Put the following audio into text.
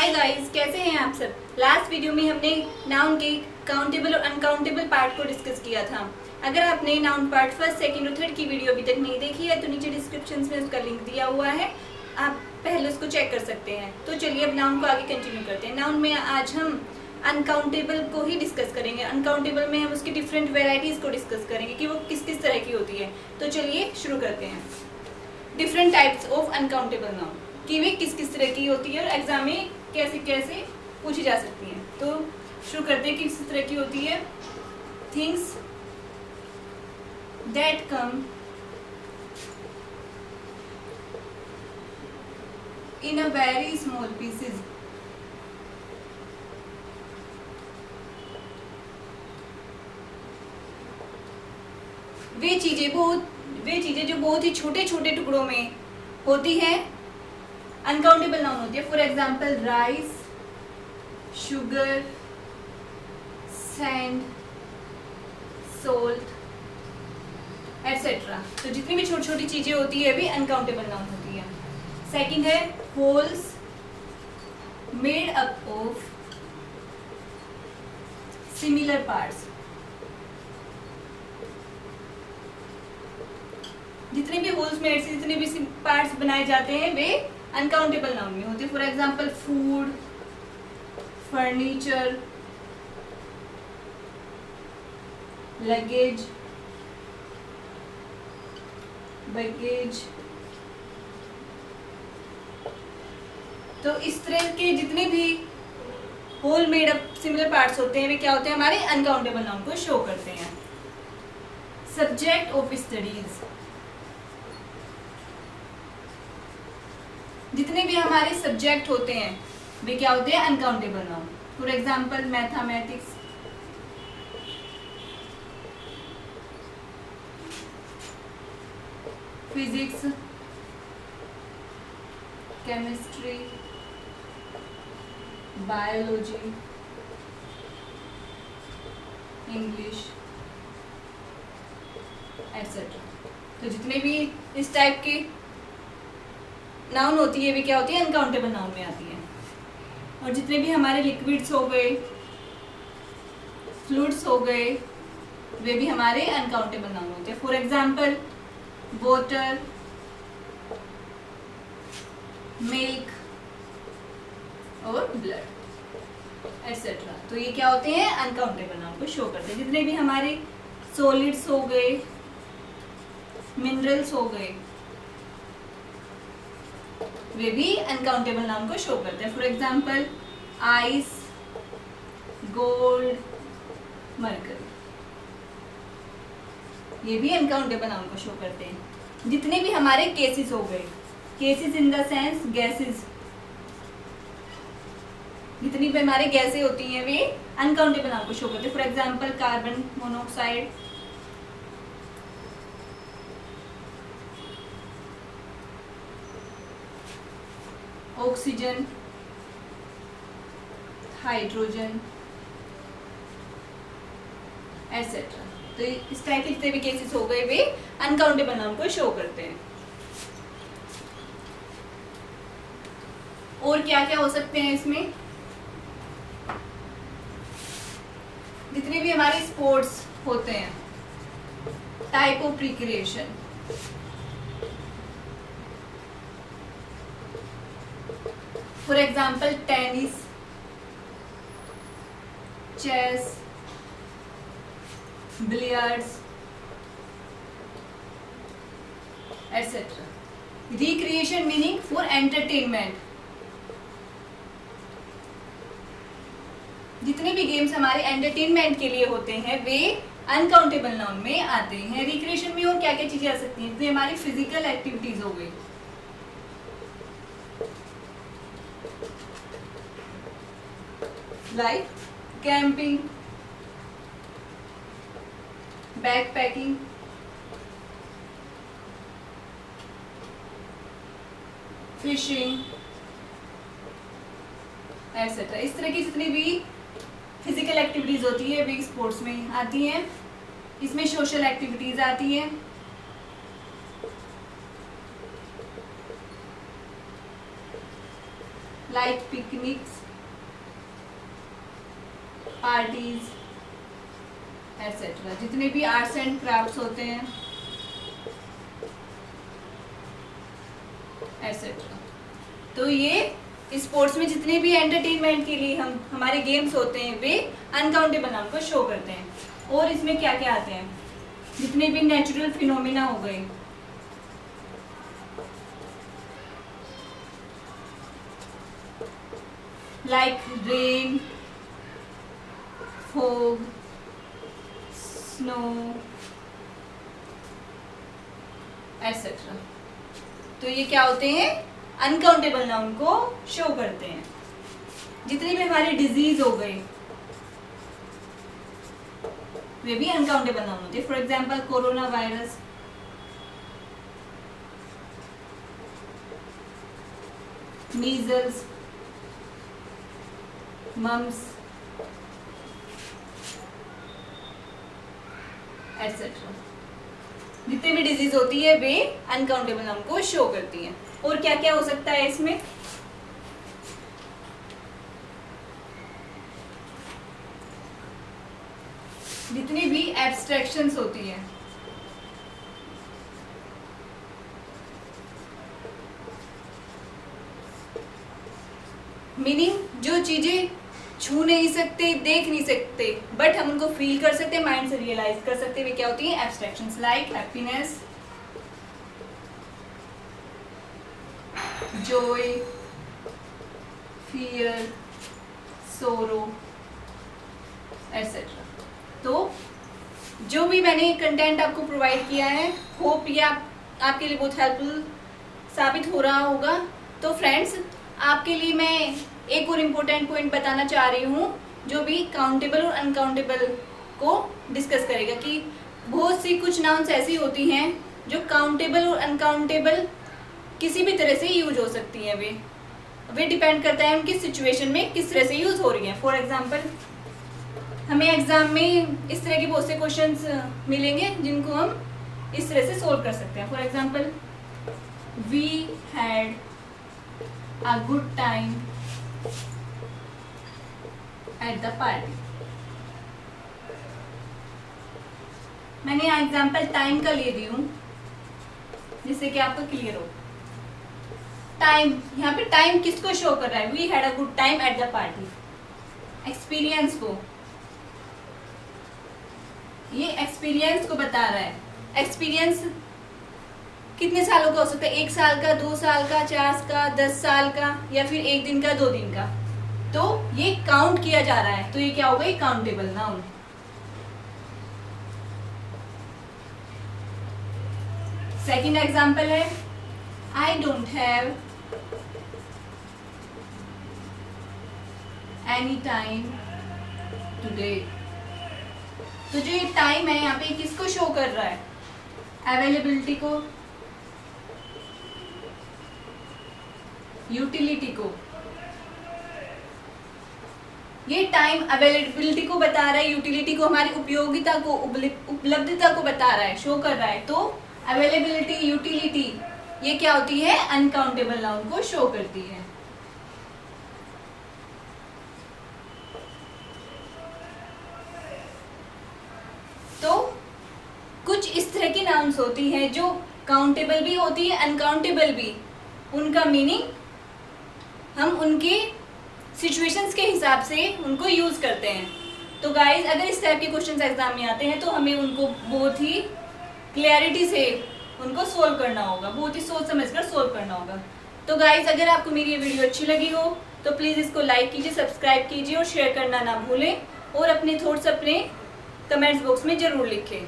Hi guys, कैसे हैं आप सब। लास्ट वीडियो में हमने नाउन के काउंटेबल और अनकाउंटेबल पार्ट को डिस्कस किया था। अगर आपने नाउन पार्ट फर्स्ट, सेकंड और थर्ड की वीडियो अभी तक नहीं देखी है तो नीचे डिस्क्रिप्शन में उसका लिंक दिया हुआ है, आप पहले उसको चेक कर सकते हैं। तो चलिए अब नाउन को आगे कंटिन्यू करते हैं। नाउन में आज हम अनकाउंटेबल को ही डिस्कस करेंगे। अनकाउंटेबल में हम उसकी डिफरेंट वेराइटीज़ को डिस्कस करेंगे कि वो किस किस तरह की होती है। तो चलिए शुरू करते हैं। Different types of uncountable noun कि वे किस किस तरह की होती है और एग्जाम में कैसे कैसे पूछी जा सकती हैं। तो शुरू करते हैं कि किस तरह की होती है। Things that come in a very small pieces. वे चीजें जो बहुत ही छोटे छोटे टुकड़ों में होती हैं अनकाउंटेबल नाउन होती है। For example rice, sugar, sand, salt etcetera. तो जितनी भी छोटी छोटी चीजें होती है भी अनकाउंटेबल नाउन होती है। सेकंड है holes made up of similar parts. जितने भी होल्स मेड से जितने भी पार्ट्स बनाए जाते हैं वे अनकाउंटेबल नाउन में होते हैं। For example food, furniture, luggage, baggage. तो इस तरह के जितने भी whole made up similar parts होते हैं वे क्या होते हैं, हमारे अनकाउंटेबल नाउन को शो करते हैं। सब्जेक्ट ऑफ स्टडीज, जितने भी हमारे सब्जेक्ट होते हैं वे क्या होते हैं, uncountable noun. For example mathematics, physics, chemistry, biology, English etcetera. तो जितने भी इस टाइप के नाउन होती है वे क्या होती है, अनकाउंटेबल नाउन में आती है। और जितने भी हमारे लिक्विड्स हो गए, फ्लूइड्स हो गए, वे भी हमारे अनकाउंटेबल नाउन होते हैं। फॉर एग्जाम्पल वाटर, मिल्क और ब्लड एटसेट्रा। तो ये क्या होते हैं, अनकाउंटेबल नाउन को शो करते हैं। जितने भी हमारे सॉलिड्स हो गए, मिनरल्स हो गए, वे भी अनकाउंटेबल नाउन को शो करते हैं। For example ice, gold, mercury, ये भी अनकाउंटेबल नाउन को शो करते हैं। जितने भी हमारे केसेस हो गए, cases in the sense gases, जितनी भी हमारे गैसें होती हैं वे अनकाउंटेबल नाउन को शो करते हैं। For example carbon monoxide, oxygen, hydrogen etcetera. तो इस टाइप के जितने भी केसेस हो गए वे अनकाउंटेबल नाउन को शो करते हैं। और क्या क्या हो सकते हैं इसमें, जितने भी हमारे स्पोर्ट्स होते हैं, type of recreation, for example tennis, chess, billiards etcetera. Recreation meaning for entertainment. जितने भी गेम्स हमारे एंटरटेनमेंट के लिए होते हैं वे अनकाउंटेबल नाउन में आते हैं। रिक्रिएशन में और क्या क्या चीजें आ सकती हैं, जितनी हमारी फिजिकल एक्टिविटीज हो गई, like camping, backpacking, fishing etcetera. इस तरह की जितनी भी फिजिकल एक्टिविटीज होती है वे स्पोर्ट्स में आती हैं। इसमें सोशल एक्टिविटीज आती हैं, लाइक पिकनिक्स, पार्टीज एटसेट्रा। जितने भी आर्ट्स एंड क्राफ्ट्स होते हैं एटसेट्रा। तो ये स्पोर्ट्स में जितने भी एंटरटेनमेंट के लिए हम हमारे गेम्स होते हैं वे अनकाउंटेबल नाउन को शो करते हैं। और इसमें क्या क्या आते हैं, जितने भी नेचुरल फिनोमिना हो गए, like rain, fog, snow etcetera. तो ये क्या होते हैं, अनकाउंटेबल नाउन को शो करते हैं। जितने भी हमारे डिजीज हो गए वे भी अनकाउंटेबल नाउन होते हैं। For example corona virus, measles, mumps etcetera. जितने भी डिजीज होती है वे अनकाउंटेबल नाउन को शो करती हैं। और क्या क्या हो सकता है इसमें, जितनी भी एब्स्ट्रैक्शंस होती हैं, मीनिंग जो चीजें छू नहीं सकते, देख नहीं सकते, बट हम उनको फील कर सकते हैं, माइंड से रियलाइज कर सकते हैं, वे क्या होती हैं, abstractions. Like happiness, Joy, fear, सोरो एटसेट्रा। तो जो भी मैंने कंटेंट आपको प्रोवाइड किया है, होप ये आपके लिए बहुत हेल्पफुल साबित हो रहा होगा। तो फ्रेंड्स, आपके लिए मैं एक और इम्पोर्टेंट पॉइंट बताना चाह रही हूँ जो भी काउंटेबल और अनकाउंटेबल को डिस्कस करेगा कि बहुत सी कुछ नाउन्स ऐसी होती हैं जो काउंटेबल और अनकाउंटेबल किसी भी तरह से यूज हो सकती हैं। वे डिपेंड करता है उनकी सिचुएशन में किस तरह से यूज हो रही हैं। फॉर एग्जांपल, हमें एग्जाम में इस तरह के बहुत से क्वेश्चंस मिलेंगे जिनको हम इस तरह से सोल्व कर सकते हैं। For example, we had a good time at the party. मैंने यहाँ एग्जाम्पल टाइम का ले दी हूँ जिससे कि आपको क्लियर हो। टाइम, यहाँ पे टाइम किसको शो कर रहा है, we had a good time at the party. Experience को, ये एक्सपीरियंस को बता रहा है। एक्सपीरियंस कितने सालों का हो सकता है, 1 साल का, 2 साल का, 4 का, 10 साल का, या फिर 1 दिन का, 2 दिन का। तो ये काउंट किया जा रहा है, तो ये क्या होगा, काउंटेबल नाउन। सेकंड एग्जांपल है, I don't have any time today. तो जो ये टाइम है यहाँ पे किसको शो कर रहा है, अवेलेबिलिटी को, यूटिलिटी को। ये टाइम अवेलेबिलिटी को बता रहा है, यूटिलिटी को, हमारी उपयोगिता को, उपलब्धता को बता रहा है, शो कर रहा है। तो अवेलेबिलिटी, यूटिलिटी ये क्या होती है, अनकाउंटेबल नाउन को शो करती है। तो कुछ इस तरह की नाउन्स होती हैं जो काउंटेबल भी होती है, अनकाउंटेबल भी। उनका मीनिंग हम उनके सिचुएशंस के हिसाब से उनको यूज करते हैं। तो गाइज, अगर इस टाइप के क्वेश्चंस एग्जाम में आते हैं तो हमें उनको बहुत ही क्लैरिटी से उनको सोल्व करना होगा, बहुत ही सोच समझ कर सोल्व करना होगा। तो गाइज, अगर आपको मेरी ये वीडियो अच्छी लगी हो तो प्लीज़ इसको लाइक कीजिए, सब्सक्राइब कीजिए और शेयर करना ना भूलें। और अपने थॉट्स अपने कमेंट्स बॉक्स में ज़रूर लिखें।